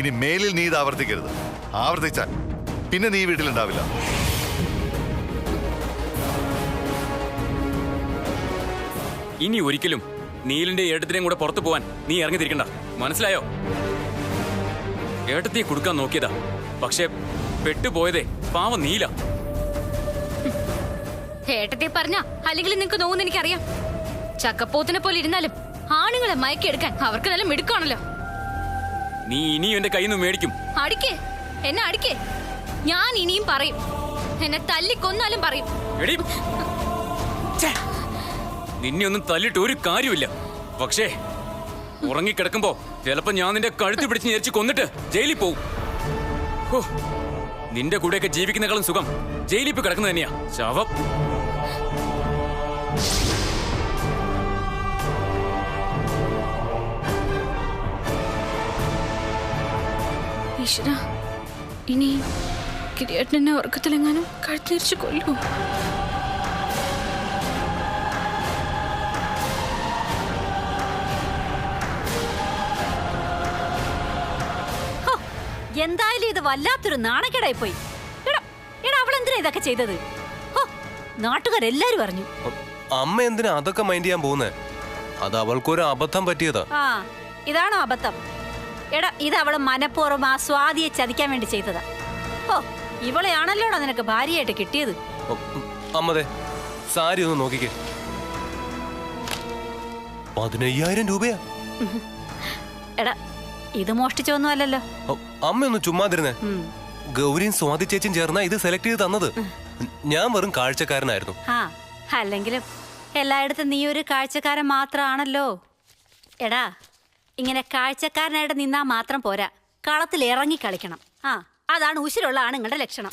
ഇനി മേലിൽ നീ ഇത് ആവർത്തിക്കരുത്. ആവർത്തിച്ചാൽ പിന്നെ നീ വീട്ടിലുണ്ടാവില്ല. ഇനി ഒരിക്കലും നീലിന്റെ ഏട്ടത്തിനെയും കൂടെ പുറത്തു പോവാൻ നീ ഇറങ്ങി തിരിക്കണ്ട, മനസ്സിലായോ? ഏട്ടത്തിയെ കൊടുക്കാൻ നോക്കിയതാ, പക്ഷെ പെട്ടുപോയതേ പാവം നീല. ഏട്ടത്തെ പറഞ്ഞ അല്ലെങ്കിൽ നിനക്ക് നോവുന്ന എനിക്കറിയാം. ചക്കപ്പോത്തിനെ പോലെ ഇരുന്നാലും ആണുങ്ങളെ മയക്കെടുക്കാൻ അവർക്ക് നല്ല മിടുക്കാണല്ലോ. നീ ഇനിയും എന്റെ കയ്യിൽ നിന്ന് മേടിക്കും. അടിക്കേ, എന്നെ അടിക്കേ. ഞാൻ ഇനിയും പറയും, എന്നെ തല്ലിക്കൊന്നാലും പറയും. നിന്നെ ഒന്നും തല്ലിട്ട് ഒരു കാര്യമില്ല. പക്ഷേ ഉറങ്ങിക്കിടക്കുമ്പോ ചിലപ്പോ ഞാൻ നിന്റെ കഴുത്ത് പിടിച്ച് ഞെരിച്ച് കൊന്നിട്ട് ജയിലിൽ പോവും. നിന്റെ കൂടെയൊക്കെ ജീവിക്കുന്നേക്കാളും സുഖം ജയിലിൽ പോയി കിടക്കുന്നത് തന്നെയാ. ശവം. ഈശ്വര, ഇനി കിരിയേട്ടനെ ഉറക്കത്തിലെങ്ങാനും കഴുത്തിരിച്ച് കൊല്ലൂ. എന്തായാലും ഇത് വല്ലാത്തൊരു നാണക്കേടായി പോയി. അവളെന്തിനാ ഇതൊക്കെ ചെയ്തത്? നാട്ടുകാരെല്ലാരും അറിഞ്ഞു. അമ്മ എന്തിനാ അതൊക്കെ മൈൻഡ് ചെയ്യാൻ പോകുന്നേ? അത് അവൾക്കൊരു അബദ്ധം പറ്റിയതാ. ആ, ഇതാണോ അബദ്ധം? എടാ, ഇത് അവള് മനഃപൂർവ്വം ആ സ്വാതിയെ ചതിക്കാൻ വേണ്ടി ചെയ്തതാ. ഇവളെയാണല്ലോടാ നിനക്ക് ഭാര്യയായിട്ട് കിട്ടിയത്. അമ്മതെ, സാരി ഒന്ന് നോക്കിക്കേ. 15,000 രൂപയാ. എടാ, ഇത് മോഷ്ടിച്ചൊന്നും അല്ലല്ലോ. അമ്മയൊന്ന് ചുമ്മാതിരുന്നേ. ഗൗരിയും സ്വാതി ചേച്ചിയും ചേർന്നാ ഇത് സെലക്ട് ചെയ്ത് തന്നത്. ഞാൻ വെറും കാഴ്ചക്കാരനായിരുന്നു. അല്ലെങ്കിലും എല്ലായിടത്തും നീ ഒരു കാഴ്ചക്കാരൻ മാത്രമാണല്ലോ. എടാ, ഇങ്ങനെ കാഴ്ചക്കാരനായിട്ട് നിന്നാ മാത്രം പോരാ, കളത്തിൽ ഇറങ്ങി കളിക്കണം. അതാണ് ഉശിരുള്ള ആണുങ്ങളുടെ ലക്ഷണം.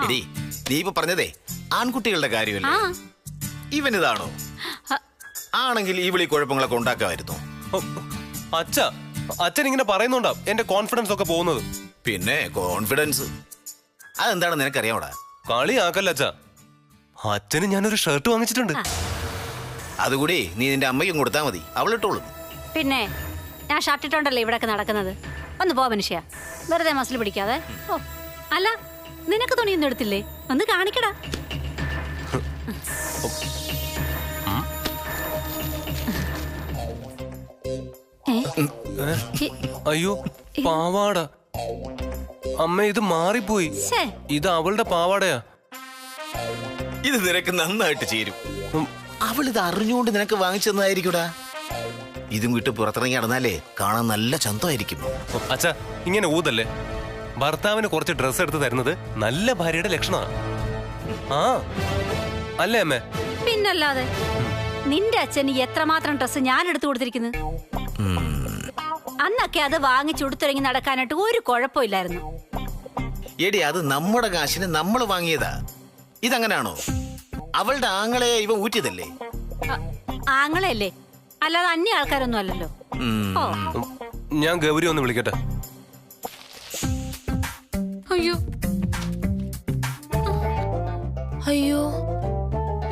നീ ഇപ്പൊ പറഞ്ഞതേ ആൺകുട്ടികളുടെ കാര്യമല്ലേ? ഇവനിതാണോ? ആണെങ്കിൽ ഈ വിളി കുഴപ്പങ്ങളൊക്കെ ഉണ്ടാക്കാമായിരുന്നു. അച്ഛൻ ഇങ്ങനെ പറയുന്നുണ്ടാ എന്റെ കോൺഫിഡൻസ് ഒക്കെ പോകുന്നത്. പിന്നെ കോൺഫിഡൻസ് അതെന്താണ് നിനക്കറിയാമോടാ? കളിയാക്കല്ല അച്ഛാ, അച്ഛന് ഞാനൊരു ഷർട്ട് വാങ്ങിച്ചിട്ടുണ്ട്. അതുകൂടി നീ നിന്റെ അമ്മയ്ക്കും കൊടുത്താൽ മതി, അവളിട്ടോളും. പിന്നെ ഞാൻ ഷർട്ട് ഇട്ടോണ്ടല്ലേ ഇവിടെയൊക്കെ നടക്കുന്നത്. ഒന്ന് പോ മനുഷ്യ, വെറുതെ മസിൽ പിടിക്കാതെ. അല്ല, നിനക്ക് തുണിയൊന്നും എടുത്തില്ലേ? ഒന്ന് കാണിക്കടാ. അയ്യോ, പാവാട. അമ്മ, ഇത് മാറിപ്പോയി. ഇത് അവളുടെ പാവാടയാ. ഇത് നിനക്ക് നന്നായിട്ട് ചേരും. അവളിത് അറിഞ്ഞുകൊണ്ട് നിനക്ക് വാങ്ങിച്ചതായിരിക്കൂടാ. ഇതും വിട്ട് പുറത്തിറങ്ങി നടന്നാലേ കാണാൻ നല്ല ചന്തമായിരിക്കും. അച്ഛാ, ഇങ്ങനെ ഊതല്ലേ. ഭർത്താവിന് കുറച്ച് ഡ്രസ് എടുത്ത് തരുന്നത് നല്ല ഭാര്യയുടെ ലക്ഷണമാണ്. അല്ലേ അമ്മേ? പിന്നല്ലാതെ. നിന്റെ അച്ഛന് എത്രമാത്രം ഡ്രസ് ഞാൻ എടുത്തു കൊടുത്തിരിക്കുന്നു. അന്നൊക്കെ അത് വാങ്ങിച്ചുടുത്തിറങ്ങി നടക്കാനായിട്ട് ഒരു കുഴപ്പമില്ലായിരുന്നു. എടി, അത് നമ്മുടെ കാശിന് നമ്മൾ വാങ്ങിയതാ. ഇതങ്ങനാണോ? അവളുടെ ആങ്ങളെ ഇവ ഊറ്റിയതല്ലേ? ആങ്ങളെയല്ലേ, അല്ലാതെ അന്യ ആൾക്കാരൊന്നും അല്ലല്ലോ. ഞാൻ ഗൗരി ഒന്ന് വിളിക്കട്ടെ. അയ്യോ അയ്യോ,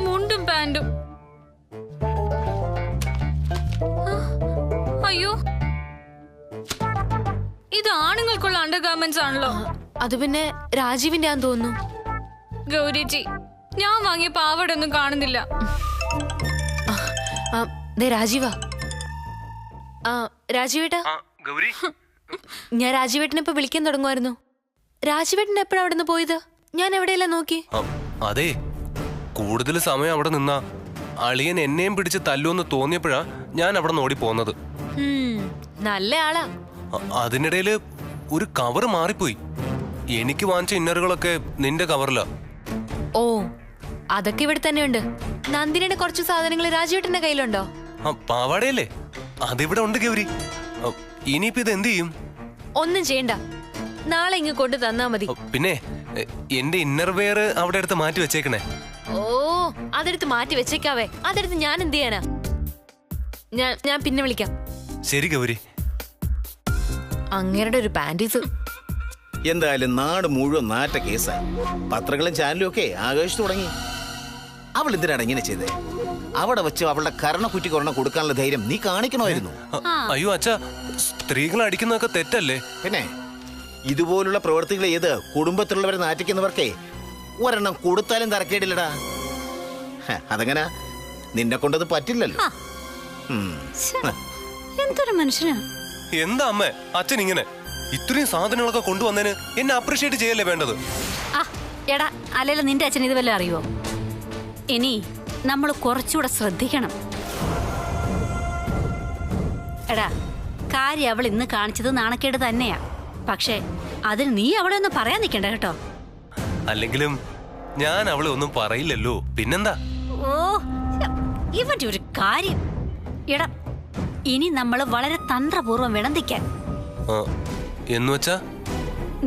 മുണ്ടും പാന്റും. അയ്യോ, ഇത് ആണുങ്ങൾക്കുള്ള അണ്ടർഗാർമെന്റ്സ് ആണല്ലോ. അത് പിന്നെ രാജീവിന്റെ ആന്ന് തോന്നുന്നു. ഗൗരിജി, ഞാൻ വാങ്ങിയ പാവാട ഒന്നും കാണുന്നില്ല. രാജീവാ. രാജീവേട്ടാ, ഞാൻ രാജീവേട്ടനെ ഇപ്പൊ വിളിക്കാൻ തുടങ്ങുമായിരുന്നു. രാജീവേട്ടൻ എപ്പോഴാ അവിടെ നിന്ന് പോയത്? ഞാൻ എവിടെയെല്ലാം നോക്കി. അതെ, കൂടുതൽ സമയം അവിടെ നിന്നാ അളിയൻ എന്നെയും പിടിച്ച് തല്ലുമെന്ന് തോന്നിയപ്പോഴാ ഞാൻ അവിടെ നിന്ന് ഓടി പോന്നത്. നല്ല ആളാ. അതിനിടയില് ഒരു കവർ മാറിപ്പോയി. എനിക്ക് വാങ്ങിച്ച ഇന്നറുകളൊക്കെ നിന്റെ കവറിലാ. ഓ, അതൊക്കെ ഇവിടെ തന്നെ ഉണ്ട്. നന്ദിനിയുടെ കുറച്ച് സാധനങ്ങൾ രാജീവേട്ടന്റെ കയ്യിലുണ്ടോ? പാവാടയല്ലേ, അതിവിടെ ഉണ്ട് ഗൗരി. ഇനിയിപ്പോ ഇത് എന്ത് ചെയ്യും? ഒന്നും ചെയ്യണ്ട, നാളെ ഇങ്ങ് കൊണ്ട് തന്നാ മതി. പിന്നെ എന്റെ ഇന്നർ വെയർ അവിടെ എടുത്ത് മാറ്റി വെച്ചേക്കണേ. ഓ, അതെടുത്ത് മാറ്റി വെച്ചേക്കാവേ. അതെടുത്ത് ഞാൻ എന്ത് ചെയ്യാനാ? ഞാൻ പിന്നെ വിളിക്കാം. ശരി ഗൗരി. അങ്ങേരുടെ ഒരു പാന്റീസ്. എന്തായാലും നാട് മുഴുവൻ നാറ്റ കേസായി. പത്രങ്ങളും ചാനലും ഒക്കെ ആഘോഷിച്ചു തുടങ്ങി. അവൾ എന്തിനാണ് ഇങ്ങനെ ചെയ്തേ? അവിടെ വെച്ച് അവളുടെ കരണക്കുറ്റി കൊറോണ കൊടുക്കാനുള്ള ധൈര്യം നീ കാണിക്കണമായിരുന്നു. അയ്യോ അച്ഛാ, സ്ത്രീകളെ അടിക്കുന്നതൊക്കെ തെറ്റല്ലേ? പിന്നെ ഇതുപോലുള്ള പ്രവൃത്തികൾ ചെയ്ത് കുടുംബത്തിലുള്ളവരെ നാറ്റിക്കുന്നവർക്കേ ഒരെണ്ണം കൊടുത്താലും തരക്കേടില്ലടാ. അതെങ്ങനെ നിന്നെ കൊണ്ടത് പറ്റില്ലല്ലോ. എന്തൊരു മനുഷ്യനാ. എന്താ അമ്മേ അച്ഛൻ ഇങ്ങനെ? ഇത്രയും സാധനങ്ങളൊക്കെ കൊണ്ടുവന്നതിന് എന്നെ അപ്രീഷിയേറ്റ് ചെയ്യല്ലേ വേണ്ടത്? എടാ അല്ലല്ലോ, നിന്റെ അച്ഛൻ ഇത് വല്ല അറിയോ? ഇനി നമ്മൾ കുറച്ചുകൂടെ ശ്രദ്ധിക്കണം. എടാ കാര്യം അവൾ ഇന്ന് കാണിച്ചത് നാണക്കേട് തന്നെയാ. പക്ഷേ അതിന് നീ അവളെ ഒന്നും പറയാൻ നിൽക്കണ്ട കേട്ടോ. അല്ലെങ്കിലും ഞാൻ അവളെ ഒന്നും പറയില്ലല്ലോ, പിന്നെന്താ? ഓ ഇവന്റെ ഒരു കാര്യം. എടാ ഇനി നമ്മൾ വളരെ തന്ത്രപൂർവ്വം വേണം നിൽക്കാൻ. എന്നുവെച്ചാ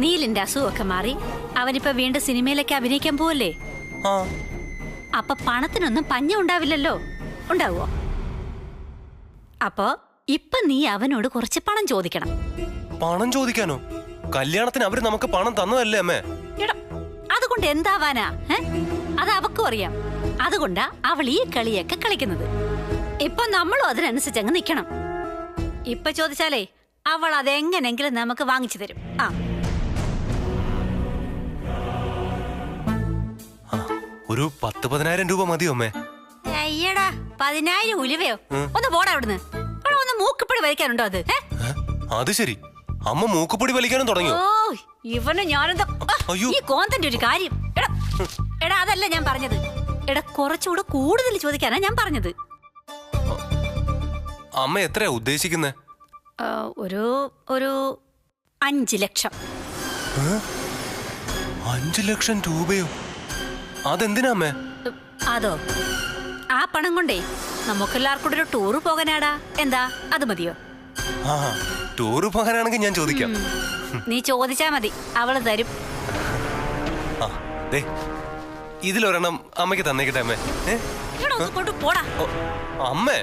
നീലിന്റെ അസുഖമൊക്കെ മാറി അവനിപ്പോ വീണ്ടും സിനിമയിലൊക്കെ അഭിനയിക്കാൻ പോവല്ലേ. അപ്പൊ പണത്തിനൊന്നും പഞ്ഞം ഉണ്ടാവില്ലല്ലോ. ഉണ്ടാവോ? അപ്പോ ഇപ്പൊ നീ അവനോട് കുറച്ച് പണം ചോദിക്കണം. പണം ചോദിക്കാനോ? കല്യാണത്തിന് അവര് നമുക്ക് പണം തന്നതല്ലേ അമ്മേ? എടാ അതുകൊണ്ട് എന്താവാനാ? അത് അവക്കും അറിയാം. അതുകൊണ്ടാ അവൾ ഈ കളിയൊക്കെ കളിക്കുന്നത്. ഇപ്പൊ നമ്മളും അതിനനുസരിച്ച് അങ്ങ് നിക്കണം. ഇപ്പൊ ചോദിച്ചാലേ അവൾ അതെങ്ങനെങ്കിലും നമുക്ക് വാങ്ങിച്ചു തരും. ഒരു 10,000 രൂപ മതിയോ അമ്മേ? അയ്യടാ 10,000 ഉലുവയോ? ഒന്ന് പോടാ അവിടുന്ന്. ഒന്ന് മൂക്കുപൊടി വലിക്കാനുണ്ടോ അത്? അത് ശരി, അമ്മ മൂക്കുപൊടി വലിക്കാനും തുടങ്ങിയോ? ഓ ഇവന് ഞാനെന്താ ഈ കോന്തന്റെ ഒരു കാര്യം. എടാ അതല്ല ഞാൻ പറഞ്ഞത്. എടാ കുറച്ചുകൂടെ കൂടുതൽ ചോദിക്കാനാ ഞാൻ പറഞ്ഞത്. അമ്മ എത്രയാ ഉദ്ദേശിക്കുന്നേ? ഒരു 5 ലക്ഷം. 5 ലക്ഷം രൂപയോ? അതെന്തിനാ അമ്മേ? അതോ ആ പണം കൊണ്ടേ നമുക്കെല്ലാവർക്കും കൂടെ ഒരു ടൂറ് പോകാനാടാ. എന്താ അത് മതിയോ? ടൂറ് പോകാനാണെങ്കിൽ ഞാൻ ചോദിക്കാം. നീ ചോദിച്ചാ മതി, അവള് തരും. ഇതിലൊരെണ്ണം അമ്മയ്ക്ക് തന്നേക്കട്ടെ അമ്മേ. പോടാ അമ്മേ.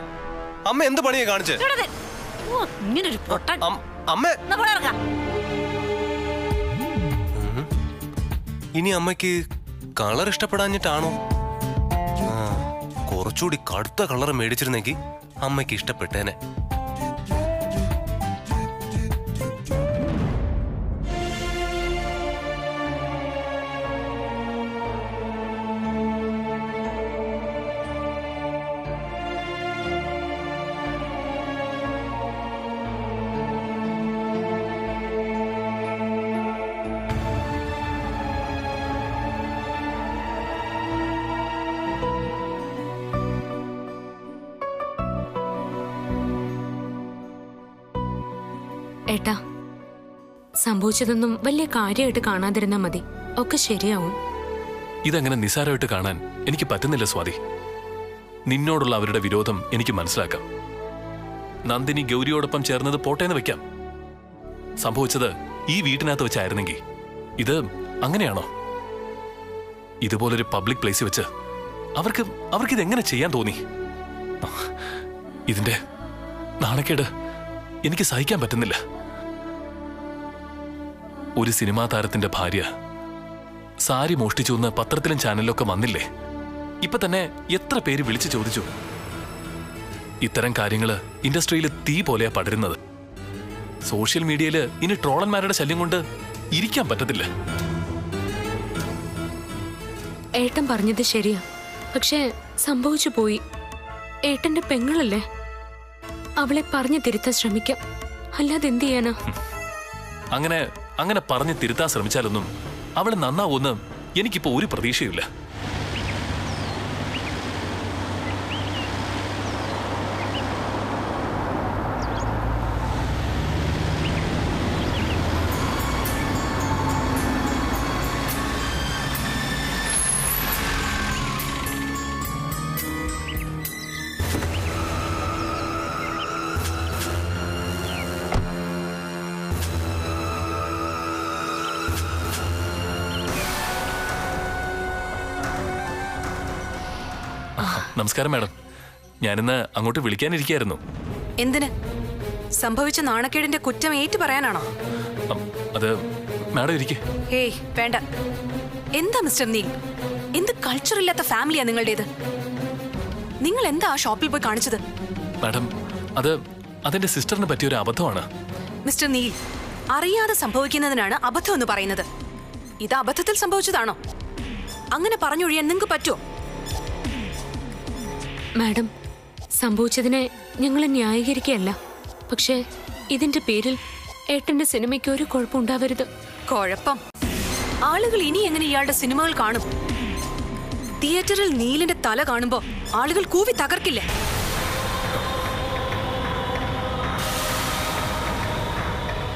അമ്മ എന്ത് പണിയാ കാണിച്ചേ? ഇങ്ങനൊരു പൊട്ടൻ. അമ്മേ ഇനി അമ്മയ്ക്ക് കളർ ഇഷ്ടപ്പെടാഞ്ഞിട്ടാണോ? കുറച്ചുകൂടി കടുത്ത കളർ മേടിച്ചിരുന്നെങ്കിൽ അമ്മയ്ക്ക് ഇഷ്ടപ്പെട്ടേനെ. ഏട്ടാ സംഭവിച്ചതൊന്നും വലിയ കാര്യമായിട്ട് കാണാതിരുന്നാ മതി, ഒക്കെ ശരിയാവും. ഇതങ്ങനെ നിസ്സാരമായിട്ട് കാണാൻ എനിക്ക് പറ്റുന്നില്ല സ്വാതി. നിന്നോടുള്ള അവരുടെ വിരോധം എനിക്ക് മനസ്സിലാക്കാം. നന്ദിനി ഗൗരിയോടൊപ്പം ചേർന്നത് പോട്ടേന്ന് വെക്കാം. സംഭവിച്ചത് ഈ വീട്ടിനകത്ത് വെച്ചായിരുന്നെങ്കിൽ ഇത് അങ്ങനെയാണോ? ഇതുപോലൊരു പബ്ലിക് പ്ലേസിൽ വെച്ച് അവർക്കിതെങ്ങനെ ചെയ്യാൻ തോന്നി? ഇതിന്റെ നാണക്കേട് എനിക്ക് സഹിക്കാൻ പറ്റുന്നില്ല. ഒരു സിനിമാ താരത്തിന്റെ ഭാര്യ സാരി മോഷ്ടിച്ചു എന്ന് പത്രത്തിലും ചാനലിലൊക്കെ വന്നില്ലേ? ഇപ്പൊ തന്നെ എത്ര പേര് വിളിച്ചു ചോദിച്ചു. ഇത്തരം കാര്യങ്ങള് ഇൻഡസ്ട്രിയിൽ തീ പോലെയാ പടരുന്നത്. സോഷ്യൽ മീഡിയയില് ഇനി ട്രോളന്മാരുടെ ശല്യം കൊണ്ട് ഇരിക്കാൻ പറ്റത്തില്ല. ഏട്ടൻ പറഞ്ഞത് ശരിയാ, പക്ഷെ സംഭവിച്ചു പോയി. ഏട്ടന്റെ പെങ്ങളല്ലേ, അവളെ പറഞ്ഞു തിരുത്താൻ ശ്രമിക്കാം. അല്ലാതെ എന്ത് ചെയ്യാനാ? അങ്ങനെ പറഞ്ഞു തിരുത്താൻ ശ്രമിച്ചാലൊന്നും അവള് നന്നാവൂന്ന് എനിക്കിപ്പോ ഒരു പ്രതീക്ഷയില്ല. നമസ്കാരം മാഡം, ഞാനിന്ന് അങ്ങോട്ട് വിളിക്കാനിരിക്കായിരുന്നു. എന്തിന്? സംഭവിച്ച നാണക്കേടിന്റെ കുറ്റം ഏറ്റു പറയാനാണോ? അത് മാഡം ഇരിക്കേ. ഹേയ് വേണ്ട. എന്താ മിസ്റ്റർ നീൽ, എന്ത് കൾച്ചർ ഇല്ലാത്ത ഫാമിലിയാ നിങ്ങളുടേത്? നിങ്ങൾ എന്താ ആ ഷോപ്പിൽ പോയി കാണിച്ചത്? മാഡം, അതെന്റെ സിസ്റ്ററിന് പറ്റിയൊരു അബദ്ധമാണ്. മിസ്റ്റർ നീൽ, അറിയാതെ സംഭവിക്കുന്നതിനാണ് അബദ്ധം എന്ന് പറയുന്നത്. ഇത് അബദ്ധത്തിൽ സംഭവിച്ചതാണോ? അങ്ങനെ പറഞ്ഞൊഴിയാൻ നിങ്ങൾക്ക് പറ്റുമോ? മാഡം, സംഭവിച്ചതിനെ ഞങ്ങൾ ന്യായീകരിക്കുകയല്ല. പക്ഷേ ഇതിന്റെ പേരിൽ ഏട്ടന്റെ സിനിമയ്ക്ക് ഒരു കുഴപ്പമുണ്ടാവരുത്. കുഴപ്പം? ആളുകൾ ഇനി എങ്ങനെ ഇയാളുടെ സിനിമകൾ കാണും? തിയേറ്ററിൽ നീലിന്റെ തല കാണുമ്പോ ആളുകൾ കൂവി തകർക്കില്ലേ?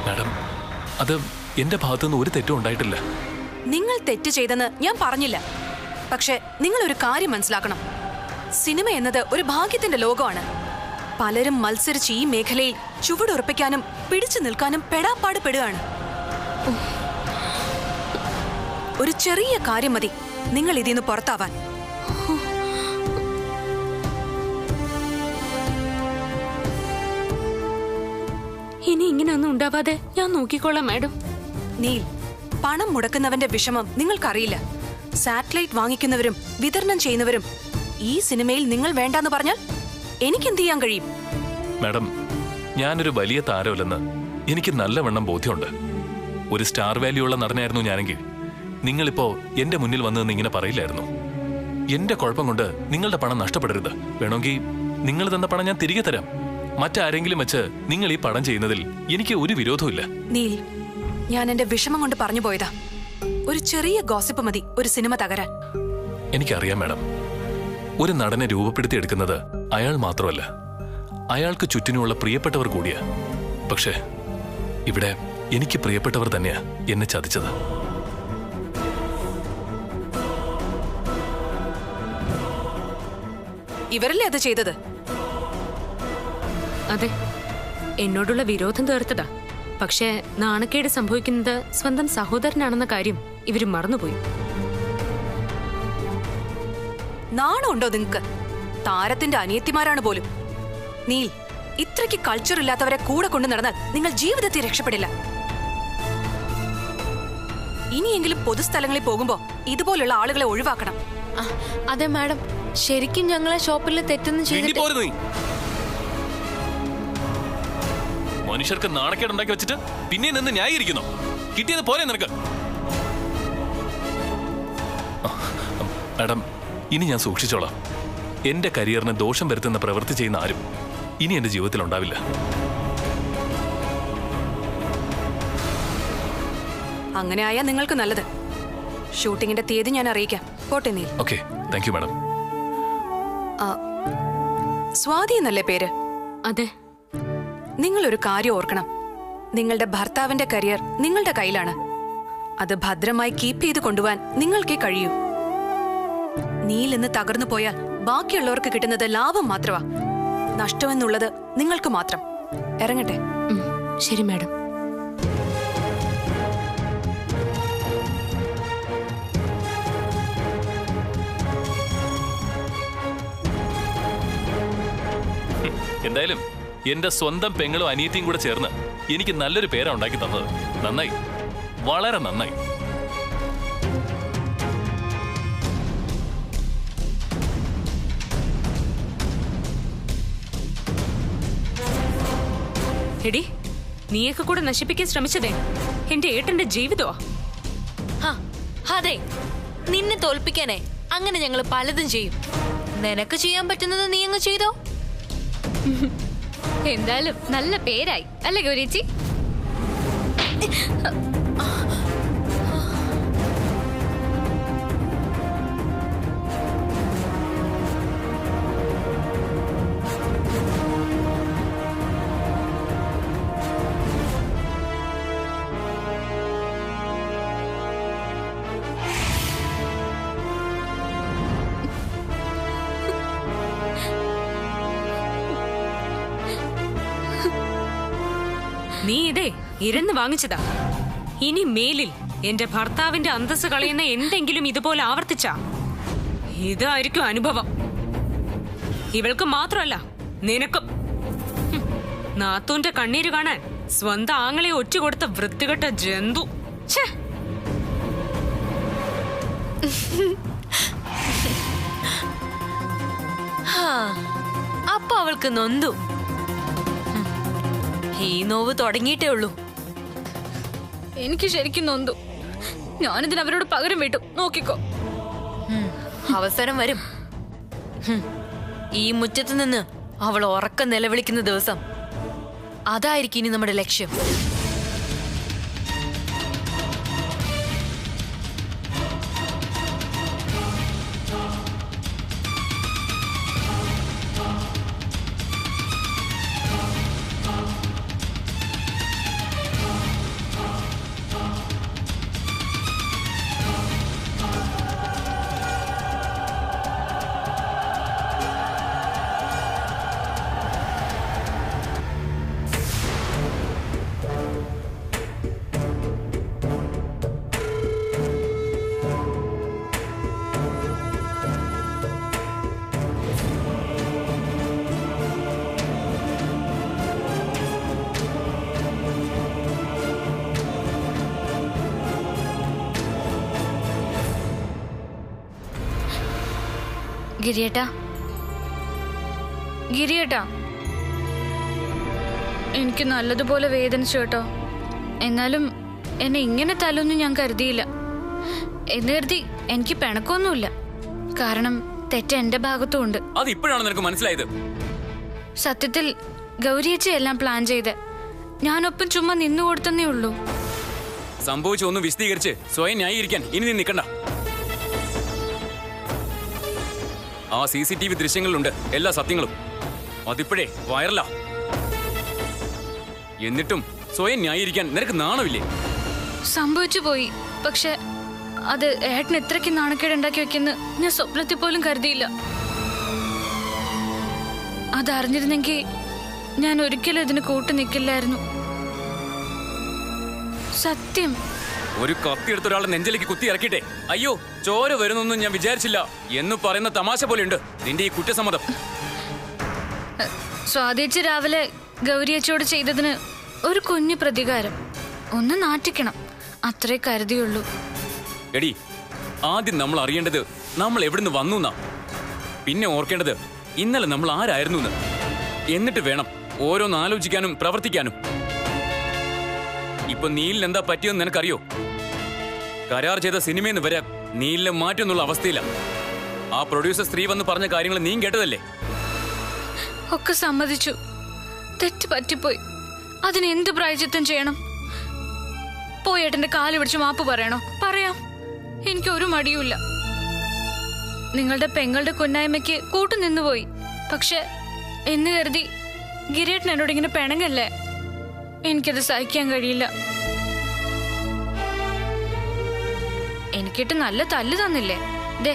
മാഡം, അത് എന്റെ ഭാഗത്തുനിന്ന് ഒരു തെറ്റും ഉണ്ടായിട്ടില്ല. നിങ്ങൾ തെറ്റ് ചെയ്തെന്ന് ഞാൻ പറഞ്ഞില്ല. പക്ഷെ നിങ്ങൾ ഒരു കാര്യം മനസ്സിലാക്കണം. സിനിമ എന്നത് ഒരു ഭാഗ്യത്തിന്റെ ലോകമാണ്. പലരും മത്സരിച്ച് ഈ മേഖലയിൽ ചുവടുറപ്പിക്കാനും പിടിച്ചു നിൽക്കാനും പെടാപ്പാട് പെടുകയാണ്. ഒരു ചെറിയ കാര്യം മതി നിങ്ങൾ ഇതിന്ന് പുറത്താവാൻ. ഇനി ഇങ്ങനെയൊന്നും ഉണ്ടാവാതെ ഞാൻ നോക്കിക്കോളാം മാഡം. നീൽ, പണം മുടക്കുന്നവന്റെ വിഷമം നിങ്ങൾക്കറിയില്ല. സാറ്റലൈറ്റ് വാങ്ങിക്കുന്നവരും വിതരണം ചെയ്യുന്നവരും ഈ സിനിമയിൽ നിങ്ങൾ വേണ്ടാന്ന് പറഞ്ഞാൽ എനിക്കെന്ത് ചെയ്യാൻ കഴിയും? മാഡം, ഞാനൊരു വലിയ താരമല്ലെന്ന് എനിക്ക് നല്ലവണ്ണം ബോധ്യമുണ്ട്. ഒരു സ്റ്റാർ വാല്യൂ ഉള്ള നടനായിരുന്നു ഞാനെങ്കിൽ നിങ്ങളിപ്പോ എന്റെ മുന്നിൽ വന്നതെന്ന് ഇങ്ങനെ പറയില്ലായിരുന്നു. എന്റെ കുഴപ്പം കൊണ്ട് നിങ്ങളുടെ പണം നഷ്ടപ്പെടരുത്. വേണമെങ്കിൽ നിങ്ങൾ തന്ന പണം ഞാൻ തിരികെ തരാം. മറ്റാരെങ്കിലും വെച്ച് നിങ്ങൾ ഈ പടം ചെയ്യുന്നതിൽ എനിക്ക് ഒരു വിരോധമില്ല. നീൽ, ഞാൻ എന്റെ വിഷമം കൊണ്ട് പറഞ്ഞു പോയതാ. ഒരു ചെറിയ ഗോസിപ്പ് മതി ഒരു സിനിമ തകരാൻ. എനിക്കറിയാം മാഡം, ഒരു നടനെ രൂപപ്പെടുത്തിയെടുക്കുന്നത് അയാൾ മാത്രമല്ല, അയാൾക്ക് ചുറ്റിനുമുള്ള പ്രിയപ്പെട്ടവർ കൂടിയാ. പക്ഷേ ഇവിടെ എനിക്ക് പ്രിയപ്പെട്ടവർ തന്നെയാ എന്നെ ചതിച്ചത്. ഇവരല്ലേ അത് ചെയ്തത്? അതെ, എന്നോടുള്ള വിരോധം തീർത്തതാ. പക്ഷേ നാണക്കേട് സംഭവിക്കുന്നത് സ്വന്തം സഹോദരനാണെന്ന കാര്യം ഇവര് മറന്നുപോയി. നാണമുണ്ടോ നിങ്ങക്ക്? താരത്തിന്റെ അനിയത്തിമാരാണ് പോലും. നീൽ, ഇത്രയ്ക്ക് കൾച്ചർ ഇല്ലാത്തവരെ കൂടെ കൊണ്ടു നടന്നാൽ നിങ്ങൾ ജീവിതത്തിൽ രക്ഷപ്പെടില്ല. ഇനിയെങ്കിലും പൊതുസ്ഥലങ്ങളിൽ പോകുമ്പോ ഇതുപോലുള്ള ആളുകളെ ഒഴിവാക്കണം. അതെ മാഡം, ശരിക്കും ഞങ്ങളെ ഷോപ്പിൽ തെറ്റൊന്നും ചെയ്തിട്ട് മനുഷ്യർക്ക് നാണക്കേടുണ്ടാക്കി വെച്ചിട്ട് പിന്നെ നിന്ന് ന്യായീകരിക്കുന്നു. കിട്ടിയത് പോരെ നിനക്ക്? മാഡം, ഇനി ഞാൻ സൂക്ഷിച്ചോളാം. എന്റെ കരിയറിന് ദോഷം വരുത്തുന്ന പ്രവൃത്തി ചെയ്യുന്ന ആരും ഇനി എന്റെ ജീവിതത്തിൽ ഉണ്ടാവില്ല. അങ്ങനെ ആയാൽ നിങ്ങൾക്ക് നല്ലത്. ഷൂട്ടിങ്ങിന്റെ തീയതി ഞാൻ അറിയിക്കാം. പോട്ടെ Neel. Okay, thank you madam. Swathi എന്നല്ലേ പേര്? അതെ. നിങ്ങളൊരു കാര്യം ഓർക്കണം. നിങ്ങളുടെ ഭർത്താവിന്റെ കരിയർ നിങ്ങളുടെ കയ്യിലാണ്. അത് ഭദ്രമായി കീപ്പ് ചെയ്ത് കൊണ്ടുപോകാൻ നിങ്ങൾക്കേ കഴിയൂ. നീൽ എന്ന് തകർന്നു പോയാൽ ബാക്കിയുള്ളവർക്ക് കിട്ടുന്നത് ലാഭം മാത്രമാ. നഷ്ടമെന്നുള്ളത് നിങ്ങൾക്ക് മാത്രം. ഇറങ്ങട്ടെ? ശരി മാഡം. എന്തായാലും എന്റെ സ്വന്തം പെങ്ങളും അനിയത്തിയും കൂടെ ചേർന്ന് എനിക്ക് നല്ലൊരു പേരാ ഉണ്ടാക്കി തന്നത്. നന്നായി, വളരെ നന്നായി. എടി, നീയൊക്കെ കൂടെ നശിപ്പിക്കാൻ ശ്രമിച്ചതേ എന്റെ ഏട്ടന്റെ ജീവിതമാ. അതെ, നിന്നെ തോൽപ്പിക്കാനേ അങ്ങനെ ഞങ്ങൾ പലതും ചെയ്യും. നിനക്ക് ചെയ്യാൻ പറ്റുന്നത് നീ അങ്ങ് ചെയ്തോ. എന്തായാലും നല്ല പേരായി അല്ലേ ഗൗരിച്ചി? നീ ഇതേ ഇരുന്ന് വാങ്ങിച്ചതാ. ഇനി മേലിൽ എന്റെ ഭർത്താവിന്റെ അന്തസ് കളയുന്ന എന്തെങ്കിലും ഇതുപോലെ ആവർത്തിച്ച ഇതായിരിക്കും അനുഭവം. ഇവൾക്ക് മാത്രമല്ല, നിനക്കും. നാത്തൂന്റെ കണ്ണീര് കാണാൻ സ്വന്തം ആങ്ങളെ ഒറ്റുകൊടുത്ത വൃത്തികെട്ട ജന്തു. അപ്പൊ അവൾക്ക് നൊന്തു. ഈ നോവ് തുടങ്ങിയിട്ടേ ഉള്ളൂ. എനിക്ക് ശരിക്കും നൊന്തു. ഞാനിതിന് അവരോട് പകരം വിട്ടു. നോക്കിക്കോ. അവസരം വരും. ഈ മുറ്റത്ത് നിന്ന് അവൾ ഉറക്കം നിലവിളിക്കുന്ന ദിവസം അതായിരിക്കും ഇനി നമ്മുടെ ലക്ഷ്യം. ഗിരിയേട്ടാ, ഗിരിയേട്ടാ, എനിക്ക് നല്ലതുപോലെ വേദനിച്ചു കേട്ടോ. എന്നാലും എന്നെ ഇങ്ങനെ തല്ലൊന്നും ഞാൻ കരുതിയില്ല. എന്ന് കരുതി എനിക്ക് പിണക്കൊന്നുമില്ല. കാരണം തെറ്റ് എന്റെ ഭാഗത്തും ഉണ്ട്. അത് ഇപ്പോഴാണ് നിനക്ക് മനസ്സിലായത്. സത്യത്തിൽ ഗൗരിയച്ച എല്ലാം പ്ലാൻ ചെയ്ത് ഞാനൊപ്പം ചുമ്മാ നിന്നു കൊടുത്തന്നേ ഉള്ളൂ. സംഭവിച്ചു ഒന്ന് വിശദീകരിച്ച് സ്വയം ന്യായീകരിക്കാൻ ഇനി നീ നിൽക്കണ്ട. ആ CCTV ദൃശ്യങ്ങളിലുണ്ട് എല്ലാ സത്യങ്ങളും. അതിപ്പോഴേ വൈറലാ. എന്നിട്ടും സ്വയം ന്യായീകരിക്കാൻ നിനക്ക് നാണമില്ലേ? സംഭവിച്ചു പോയി. പക്ഷെ അത് ഏട്ടന് ഇത്രയ്ക്ക് നാണക്കേട് ഉണ്ടാക്കി വെക്കുന്ന ഞാൻ സ്വപ്നത്തിൽ പോലും കരുതിയില്ല. അതറിഞ്ഞിരുന്നെങ്കിൽ ഞാൻ ഒരിക്കലും ഇതിന് കൂട്ടു നിൽക്കില്ലായിരുന്നു. സത്യം. ഒരു കത്തിയെടുത്ത ഒരാളുടെ നെഞ്ചിലേക്ക് കുത്തി ഇറക്കിട്ടെ അയ്യോ ചോര വരുന്നൊന്നും ഞാൻ വിചാരിച്ചില്ല എന്ന് പറയുന്ന തമാശ പോലെയുണ്ട് നിന്റെ ഈ കുറ്റസമ്മതം. സ്വാതിച്ച് രാവിലെ ഗൗരിയച്ചോട് ചെയ്തതിന് ഒരു കുഞ്ഞു പ്രതികാരം. ഒന്ന് നാറ്റിക്കണം, അത്രേ കരുതിയുള്ളൂ. എടി, ആദ്യം നമ്മൾ അറിയേണ്ടത് നമ്മൾ എവിടുന്ന് വന്നു എന്നാ. പിന്നെ ഓർക്കേണ്ടത് ഇന്നലെ നമ്മൾ ആരായിരുന്നു എന്ന്. എന്നിട്ട് വേണം ഓരോന്ന് ആലോചിക്കാനും പ്രവർത്തിക്കാനും. ഇപ്പൊ നീലിന് എന്താ പറ്റിയെന്ന് നിനക്കറിയോ? കരാർ ചെയ്ത സിനിമയെന്ന് വരെ നീലിനെ മാറ്റുന്നുള്ള അവസ്ഥയില്ല. ആ പ്രൊഡ്യൂസർ സ്ത്രീ വന്ന് പറഞ്ഞ കാര്യങ്ങൾ നീ കേട്ടതല്ലേ? ഒക്കെ സമ്മതിച്ചു. തെറ്റ് പറ്റിപ്പോയി. അതിന് എന്ത് പ്രായച്ചിത്തം ചെയ്യണം? പോയേട്ടന്റെ കാല് പിടിച്ച് മാപ്പ് പറയണോ? പറയാം. എനിക്കൊരു മടിയുമില്ല. നിങ്ങളുടെ പെങ്ങളുടെ കുന്നായ്മയ്ക്ക് കൂട്ടു നിന്നുപോയി. പക്ഷെ എന്ന് കരുതി ഗിരിയേട്ടൻ എന്നോട് ഇങ്ങനെ പിണങ്ങല്ലേ. എനിക്കത് സഹിക്കാൻ കഴിയില്ല. എനിക്കിട്ട് നല്ല തല്ല് തന്നില്ലേ? ദേ,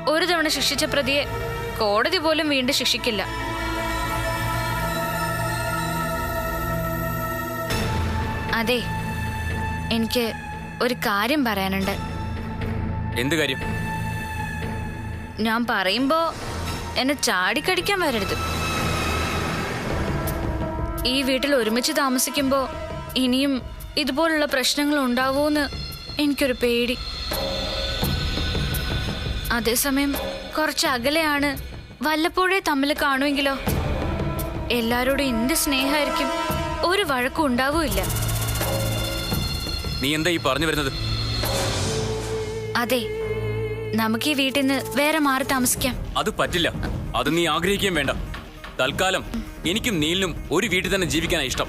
ഒരു തവണ ശിക്ഷിച്ച പ്രതിയെ കോടതി പോലും വീണ്ടും ശിക്ഷിക്കില്ല. അതെ, എനിക്ക് ഒരു കാര്യം പറയാനുണ്ട്. എന്ത് കാര്യം? ഞാൻ പറയുമ്പോ എന്നെ ചാടിക്കടിക്കാൻ വരരുത്. ഈ വീട്ടിൽ ഒരുമിച്ച് താമസിക്കുമ്പോ ഇനിയും ഇതുപോലുള്ള പ്രശ്നങ്ങൾ ഉണ്ടാവൂന്ന് എനിക്കൊരു പേടി. അതേസമയം കുറച്ച് അകലെയാണ്, വല്ലപ്പോഴേ തമ്മിൽ കാണുമെങ്കിലോ എല്ലാരോടും എന്റെ സ്നേഹമായിരിക്കും. ഒരു വഴക്കും ഉണ്ടാവൂല്ല. നീ എന്താ ഈ പറഞ്ഞു വരുന്നത്? അതെ, നമുക്ക് ഈ വീട്ടിൽ നിന്ന് വേറെ മാറി താമസിക്കാം. അത് പറ്റില്ല. അത് നീ ആഗ്രഹിക്കുകയും വേണ്ട. തൽക്കാലം എനിക്കും നീലിനും ഒരു വീട്ടിൽ തന്നെ ജീവിക്കാനാണ് ഇഷ്ടം.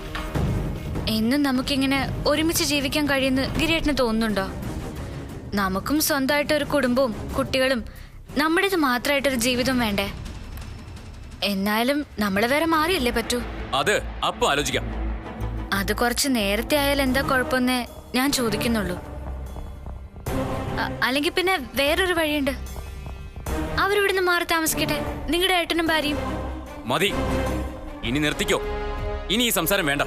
എന്നും നമുക്കിങ്ങനെ ഒരുമിച്ച് ജീവിക്കാൻ കഴിയുന്ന ഗിരിയേട്ടന് തോന്നുന്നുണ്ടോ? നമുക്കും സ്വന്തമായിട്ട് ഒരു കുടുംബവും കുട്ടികളും നമ്മുടേത് മാത്രമായിട്ടൊരു ജീവിതം വേണ്ടേ? എന്നാലും നമ്മള് വേറെ മാറിയല്ലേ പറ്റൂ. അത് അപ്പൊ ആലോചിക്കാം. അത് കുറച്ച് നേരത്തെ ആയാൽ എന്താ കുഴപ്പമെന്നേ ഞാൻ ചോദിക്കുന്നുള്ളൂ. അല്ലെങ്കിൽ പിന്നെ വേറൊരു വഴിയുണ്ട്. അവരിവിടുന്ന് മാറി താമസിക്കട്ടെ, നിങ്ങളുടെ ഏട്ടനും ഭാര്യയും. മതി, ഇനി നിർത്തിക്കോ. ഇനി ഈ സംസാരം വേണ്ട.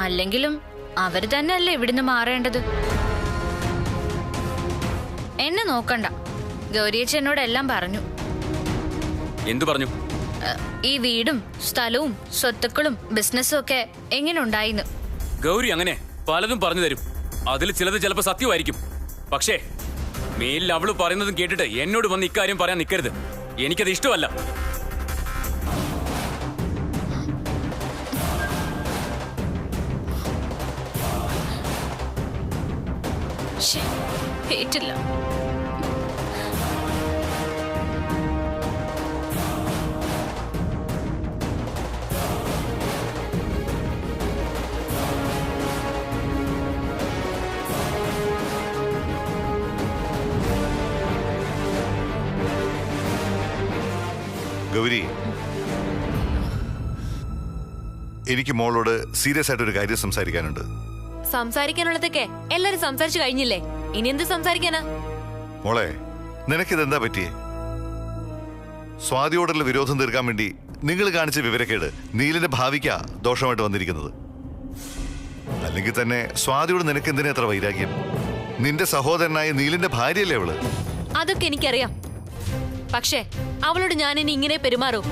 അല്ലെങ്കിലും അവര് തന്നെയല്ലേ ഇവിടുന്ന് മാറേണ്ടത്. എന്നെ നോക്കണ്ട. ഗൗരിയച്ച എന്നോട് എല്ലാം പറഞ്ഞു. എന്തു പറഞ്ഞു? ഈ വീടും സ്ഥലവും സ്വത്തുക്കളും ബിസിനസ്സും ഒക്കെ എങ്ങനെ ഉണ്ടായിന്ന്. ഗൗരി അങ്ങനെ പലതും പറഞ്ഞു തരും. അതിൽ ചിലത് ചിലപ്പോ സത്യമായിരിക്കും. പക്ഷേ മേലിൽ അവള് പറയുന്നതും കേട്ടിട്ട് എന്നോട് വന്ന് ഇക്കാര്യം പറയാൻ നിൽക്കരുത്. എനിക്കത് ഇഷ്ടമല്ല. ശ്ശേ, ഏറ്റില്ല. ഗൗരി, എനിക്ക് മോളോട് സീരിയസ് ആയിട്ടൊരു കാര്യം സംസാരിക്കാനുണ്ട്. സംസാരിക്കാനുള്ളതൊക്കെ എല്ലാരും സംസാരിച്ചു കഴിഞ്ഞില്ലേ? ഇനി എന്ത് സംസാരിക്കാനാ? മോളെ, നിനക്കിതെന്താ പറ്റിയേ? സ്വാതിയോടുള്ള വിരോധം തീർക്കാൻ വേണ്ടി നിങ്ങൾ കാണിച്ച വിവരക്കേട് നീലിന്റെ ഭാവിക്കാ ദോഷമായിട്ട് വന്നിരിക്കുന്നത്. അല്ലെങ്കിൽ തന്നെ സ്വാതിയോട് നിനക്ക് എന്തിനാ എത്ര വൈരാഗ്യം? നിന്റെ സഹോദരനായ നീലിന്റെ ഭാര്യയല്ലേ അവള്? അതൊക്കെ എനിക്കറിയാം. പക്ഷേ അവളോട് ഞാൻ ഇനി ഇങ്ങനെ പെരുമാറൂ?